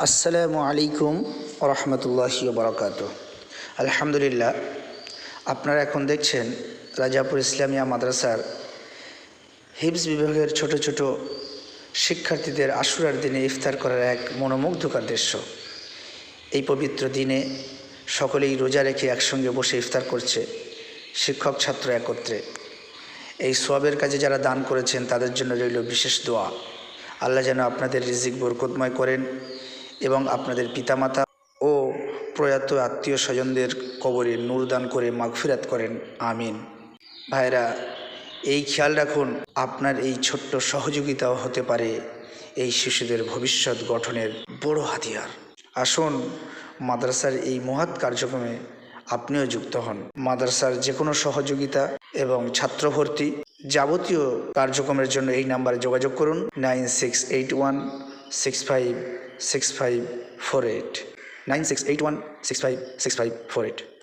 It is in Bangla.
আসসালামু আলাইকুম রহমতুল্লাহি বারাকাতু। আলহামদুলিল্লাহ, আপনারা এখন দেখছেন রাজাপুর ইসলামিয়া মাদ্রাসার হিফজ বিভাগের ছোট ছোট শিক্ষার্থীদের আশুরার দিনে ইফতার করার এক মনোমুগ্ধকর দৃশ্য। এই পবিত্র দিনে সকলেই রোজা রেখে একসঙ্গে বসে ইফতার করছে, শিক্ষক ছাত্র একত্রে। এই সোয়াবের কাজে যারা দান করেছেন তাদের জন্য রইল বিশেষ দোয়া। আল্লাহ যেন আপনাদের রিজিক বরকতময় করেন এবং আপনাদের পিতামাতা ও প্রয়াত আত্মীয় স্বজনদের কবরে নূর দান করে মাগফিরাত করেন, আমিন। ভাইরা, এই খেয়াল রাখুন, আপনার এই ছোট্ট সহযোগিতাও হতে পারে এই শিশুদের ভবিষ্যৎ গঠনের বড় হাতিয়ার। আসুন মাদ্রাসার এই মহৎ কার্যক্রমে আপনিও যুক্ত হন। মাদ্রাসার যে কোনো সহযোগিতা এবং ছাত্র ভর্তি যাবতীয় কার্যক্রমের জন্য এই নাম্বারে যোগাযোগ করুন 9681656548 9681656548।